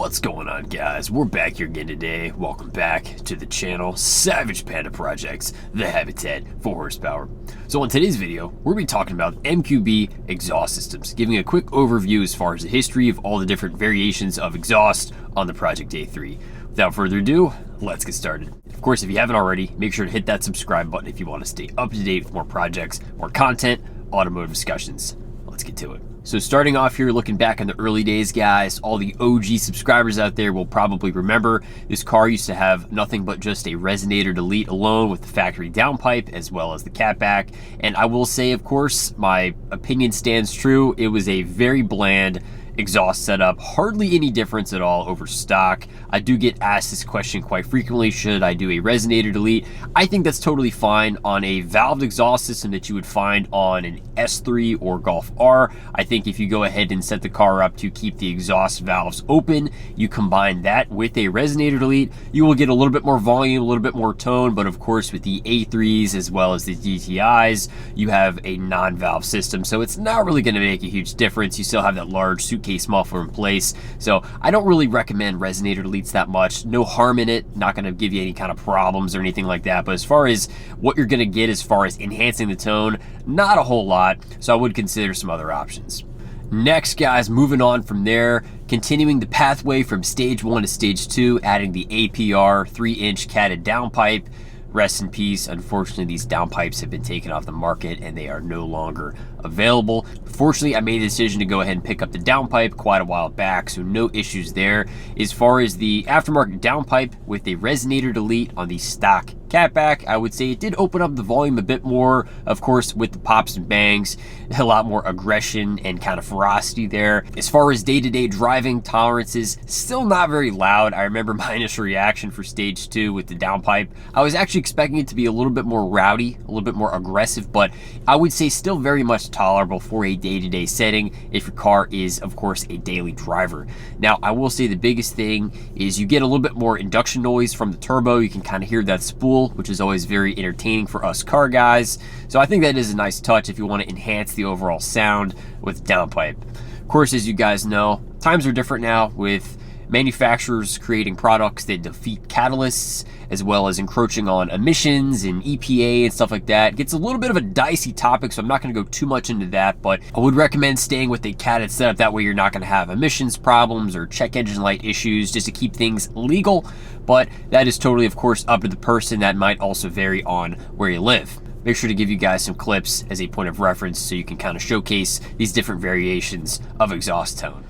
What's going on, guys? We're back here again today. Welcome back to the channel, Savage Panda Projects, the habitat for horsepower. So in today's video, we're going to be talking about MQB exhaust systems, giving a quick overview as far as the history of all the different variations of exhaust on the Project A3. Without further ado, let's get started. Of course, if you haven't already, make sure to hit that subscribe button if you want to stay up to date with more projects, more content, automotive discussions. Let's get to it. So starting off here, looking back in the early days, guys, all the OG subscribers out there will probably remember this car used to have nothing but just a Resonator Delete alone with the factory downpipe as well as the catback. And I will say, of course, my opinion stands true. It was a very bland exhaust setup, hardly any difference at all over stock. I do get asked this question quite frequently, should I do a Resonator Delete? I think that's totally fine on a valved exhaust system that you would find on an S3 or Golf R. I think if you go ahead and set the car up to keep the exhaust valves open, you combine that with a Resonator Delete, you will get a little bit more volume, a little bit more tone, but of course with the A3s as well as the DTIs, you have a non-valve system, so it's not really going to make a huge difference. You still have that large suitcase muffler in place, so I don't really recommend Resonator Deletes that much. No harm in it, not going to give you any kind of problems or anything like that, but as far as what you're going to get as far as enhancing the tone, not a whole lot, so I would consider some other options. Next, guys, moving on from there, continuing the pathway from stage 1 to stage 2, adding the APR 3-inch catted downpipe. Rest in peace. Unfortunately, these downpipes have been taken off the market and they are no longer available. Fortunately, I made the decision to go ahead and pick up the downpipe quite a while back, so no issues there. As far as the aftermarket downpipe with a Resonator Delete on the stock catback, I would say it did open up the volume a bit more. Of course, with the pops and bangs, a lot more aggression and kind of ferocity there. As far as day-to-day driving tolerances, still not very loud. I remember my initial reaction for stage 2 with the downpipe. I was actually expecting it to be a little bit more rowdy, a little bit more aggressive, but I would say still very much tolerable for a day-to-day setting if your car is, of course, a daily driver. Now, I will say the biggest thing is you get a little bit more induction noise from the turbo. You can kind of hear that spool, which is always very entertaining for us car guys. So I think that is a nice touch if you want to enhance the overall sound with downpipe. Of course, as you guys know, times are different now with manufacturers creating products that defeat catalysts as well as encroaching on emissions and EPA and stuff like that. It gets a little bit of a dicey topic, so I'm not going to go too much into that, but I would recommend staying with a catted setup. That way you're not going to have emissions problems or check engine light issues, just to keep things legal. But that is totally, of course, up to the person. That might also vary on where you live. Make sure to give you guys some clips as a point of reference so you can kind of showcase these different variations of exhaust tone.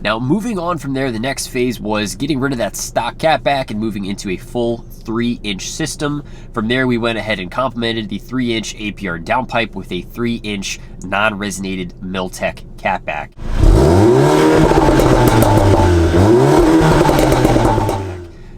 Now, moving on from there, the next phase was getting rid of that stock catback and moving into a full 3-inch system. From there, we went ahead and complemented the 3-inch APR downpipe with a 3-inch non-resonated Miltech catback.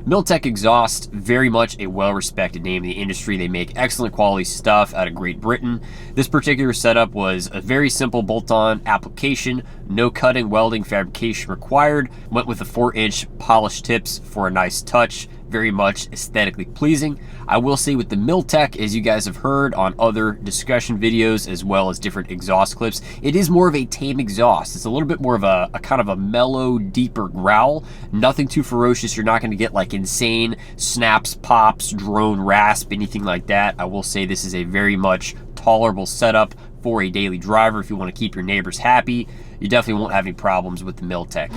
Miltech Exhaust, very much a well-respected name in the industry. They make excellent quality stuff out of Great Britain. This particular setup was a very simple bolt-on application, no cutting, welding, fabrication required. Went with the 4-inch polished tips for a nice touch. Very much aesthetically pleasing. I will say with the Miltech, as you guys have heard on other discussion videos as well as different exhaust clips, it is more of a tame exhaust. It's a little bit more of a kind of a mellow, deeper growl. Nothing too ferocious. You're not going to get like insane snaps, pops, drone rasp, anything like that. I will say this is a very much tolerable setup for a daily driver. If you want to keep your neighbors happy, you definitely won't have any problems with the Miltech.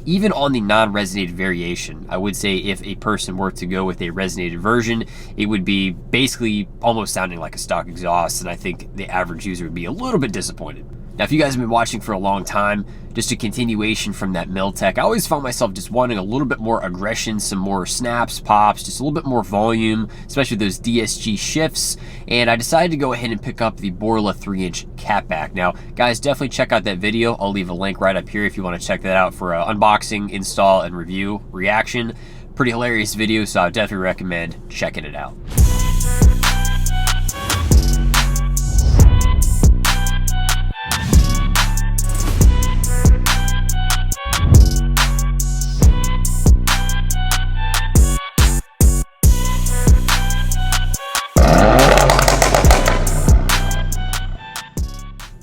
Even on the non-resonated variation, I would say if a person were to go with a resonated version, it would be basically almost sounding like a stock exhaust, and I think the average user would be a little bit disappointed. Now, if you guys have been watching for a long time, just a continuation from that Miltech, I always found myself just wanting a little bit more aggression, some more snaps, pops, just a little bit more volume, especially those DSG shifts, and I decided to go ahead and pick up the Borla 3-inch catback. Now, guys, definitely check out that video. I'll leave a link right up here if you want to check that out for an unboxing, install, and review reaction. Pretty hilarious video, so I would definitely recommend checking it out.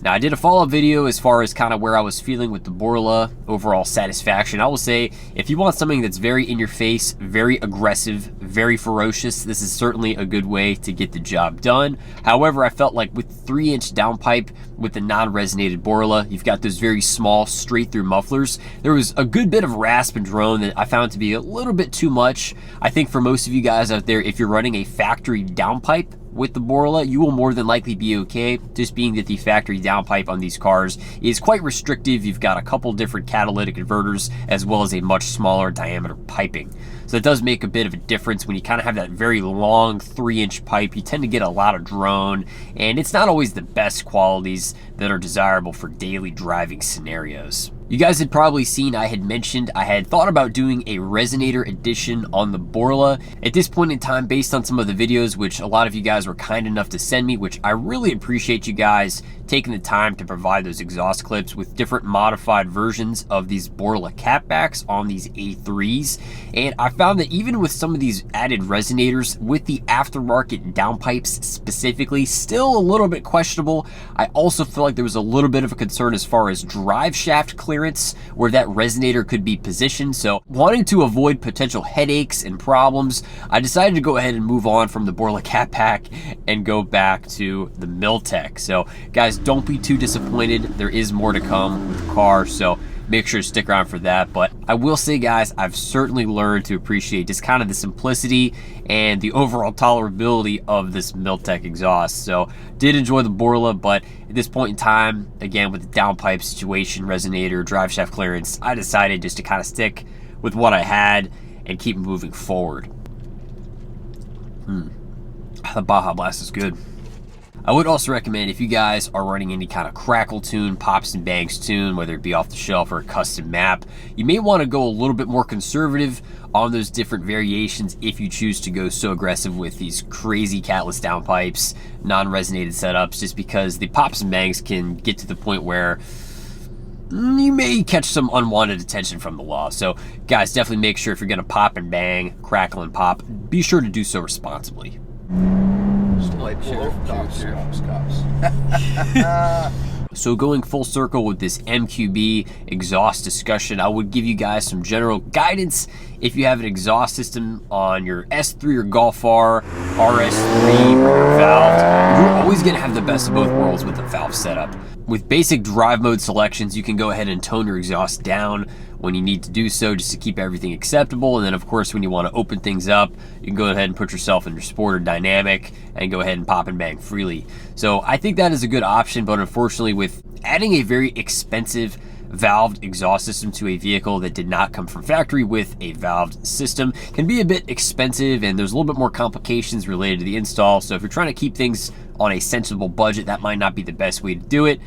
Now, I did a follow-up video as far as kind of where I was feeling with the Borla, overall satisfaction. I will say, if you want something that's very in your face, very aggressive, very ferocious, this is certainly a good way to get the job done. However, I felt like with 3-inch downpipe with the non-resonated Borla, you've got those very small straight-through mufflers. There was a good bit of rasp and drone that I found to be a little bit too much. I think for most of you guys out there, if you're running a factory downpipe with the Borla, you will more than likely be okay, just being that the factory downpipe on these cars is quite restrictive. You've got a couple different catalytic converters as well as a much smaller diameter piping. So it does make a bit of a difference when you kind of have that very long 3-inch pipe. You tend to get a lot of drone, and it's not always the best qualities that are desirable for daily driving scenarios. You guys had probably seen I had mentioned I had thought about doing a Resonator edition on the Borla. At this point in time, based on some of the videos which a lot of you guys were kind enough to send me, which I really appreciate you guys taking the time to provide those exhaust clips with different modified versions of these Borla catbacks on these A3s. And I found that even with some of these added resonators, with the aftermarket downpipes specifically, still a little bit questionable. I also feel like there was a little bit of a concern as far as drive shaft clearance where that resonator could be positioned. So wanting to avoid potential headaches and problems, I decided to go ahead and move on from the Borla catpack and go back to the Miltech. So guys, don't be too disappointed. There is more to come with the car, so make sure to stick around for that. But I will say, guys, I've certainly learned to appreciate just kind of the simplicity and the overall tolerability of this Miltech exhaust. So did enjoy the Borla, but at this point in time, again, with the downpipe situation, resonator, drive shaft clearance, I decided just to kind of stick with what I had and keep moving forward. The Baja Blast is good. I would also recommend, if you guys are running any kind of crackle tune, pops and bangs tune, whether it be off the shelf or a custom map, you may want to go a little bit more conservative on those different variations if you choose to go so aggressive with these crazy catless downpipes, non-resonated setups, just because the pops and bangs can get to the point where you may catch some unwanted attention from the law. So guys, definitely make sure if you're going to pop and bang, crackle and pop, be sure to do so responsibly. So going full circle with this MQB exhaust discussion, I would give you guys some general guidance. If you have an exhaust system on your S3 or Golf R, RS3, or your valve, you're always going to have the best of both worlds with the valve setup. With basic drive mode selections, you can go ahead and tone your exhaust down when you need to do so, just to keep everything acceptable. And then of course, when you want to open things up, you can go ahead and put yourself in your sport or dynamic and go ahead and pop and bang freely. So I think that is a good option, but unfortunately with adding a very expensive valved exhaust system to a vehicle that did not come from factory with a valved system can be a bit expensive, and there's a little bit more complications related to the install. So if you're trying to keep things on a sensible budget, that might not be the best way to do it.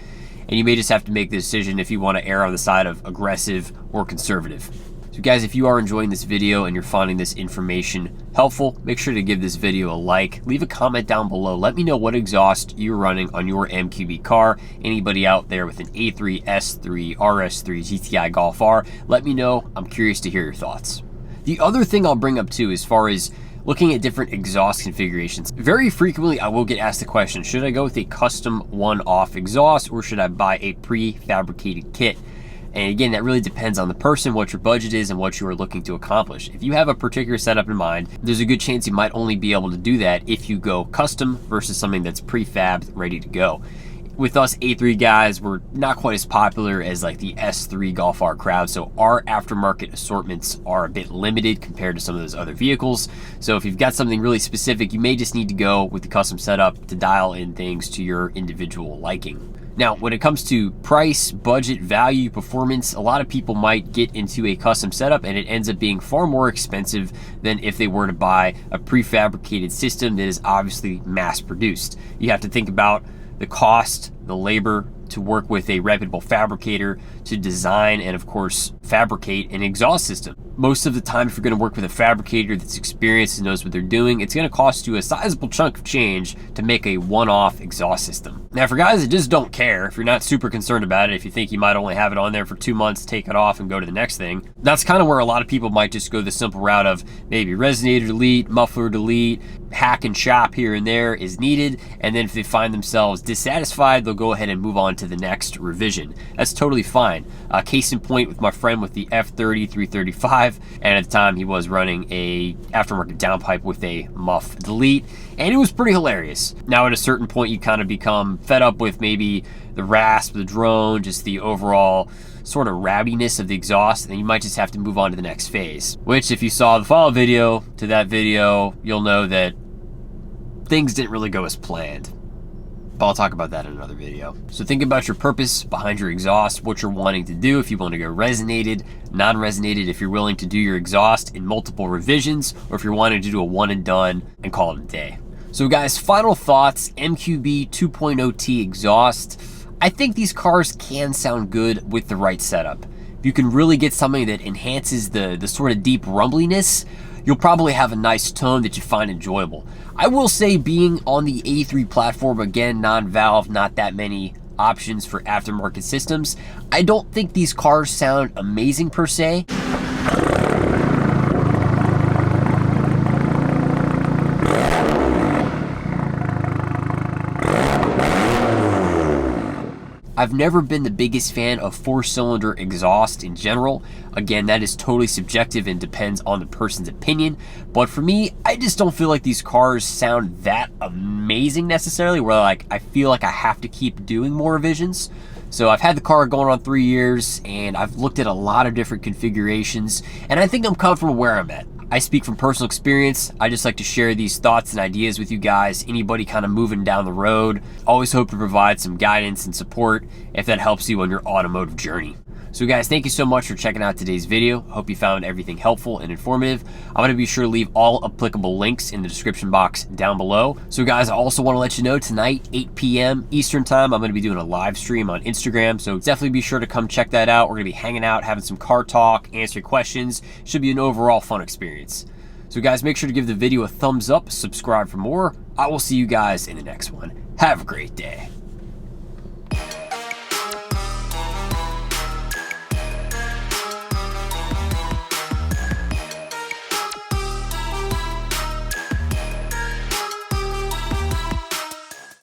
And you may just have to make the decision if you want to err on the side of aggressive or conservative. So guys, if you are enjoying this video and you're finding this information helpful, make sure to give this video a like, leave a comment down below. Let me know what exhaust you're running on your MQB car. Anybody out there with an A3, S3, RS3, GTI Golf R, let me know. I'm curious to hear your thoughts. The other thing I'll bring up too, as far as looking at different exhaust configurations, very frequently I will get asked the question, should I go with a custom one-off exhaust or should I buy a prefabricated kit? And again, that really depends on the person, what your budget is, and what you are looking to accomplish. If you have a particular setup in mind, there's a good chance you might only be able to do that if you go custom versus something that's prefabbed, ready to go. With us A3 guys, we're not quite as popular as like the S3 Golf R crowd, so our aftermarket assortments are a bit limited compared to some of those other vehicles. So if you've got something really specific, you may just need to go with the custom setup to dial in things to your individual liking. Now, when it comes to price, budget, value, performance, a lot of people might get into a custom setup and it ends up being far more expensive than if they were to buy a prefabricated system that is obviously mass produced. You have to think about the cost, the labor to work with a reputable fabricator to design and of course fabricate an exhaust system. most of the time, if you're going to work with a fabricator that's experienced and knows what they're doing, it's going to cost you a sizable chunk of change to make a one-off exhaust system. Now, for guys that just don't care, if you're not super concerned about it, if you think you might only have it on there for 2 months, take it off and go to the next thing, that's kind of where a lot of people might just go the simple route of maybe resonator delete, muffler delete, hack and shop here and there is needed, and then if they find themselves dissatisfied, they'll go ahead and move on to the next revision. That's totally fine. Case in point with my friend with the F30 335, and at the time he was running a aftermarket downpipe with a muff delete, and it was pretty hilarious. Now at a certain point you kind of become fed up with maybe the rasp, the drone, just the overall sort of rabbiness of the exhaust, and then you might just have to move on to the next phase. Which, if you saw the follow video to that video, you'll know that things didn't really go as planned. But I'll talk about that in another video. So think about your purpose behind your exhaust, what you're wanting to do, if you want to go resonated, non-resonated, if you're willing to do your exhaust in multiple revisions, or if you're wanting to do a one and done and call it a day. So guys, final thoughts, MQB 2.0T exhaust. I think these cars can sound good with the right setup. If you can really get something that enhances the sort of deep rumbliness, you'll probably have a nice tone that you find enjoyable. I will say, being on the A3 platform, again, non-valve, not that many options for aftermarket systems, I don't think these cars sound amazing per se. I've never been the biggest fan of 4-cylinder exhaust in general. Again, that is totally subjective and depends on the person's opinion. But for me, I just don't feel like these cars sound that amazing necessarily, where like I feel like I have to keep doing more revisions. So I've had the car going on 3 years, and I've looked at a lot of different configurations, and I think I'm comfortable where I'm at. I speak from personal experience. I just like to share these thoughts and ideas with you guys. Anybody kind of moving down the road, always hope to provide some guidance and support if that helps you on your automotive journey. So guys, thank you so much for checking out today's video. Hope you found everything helpful and informative. I'm going to be sure to leave all applicable links in the description box down below. So guys, I also want to let you know tonight, 8 p.m. Eastern time, I'm going to be doing a live stream on Instagram. So definitely be sure to come check that out. We're going to be hanging out, having some car talk, answering questions. Should be an overall fun experience. So guys, make sure to give the video a thumbs up, subscribe for more. I will see you guys in the next one. Have a great day.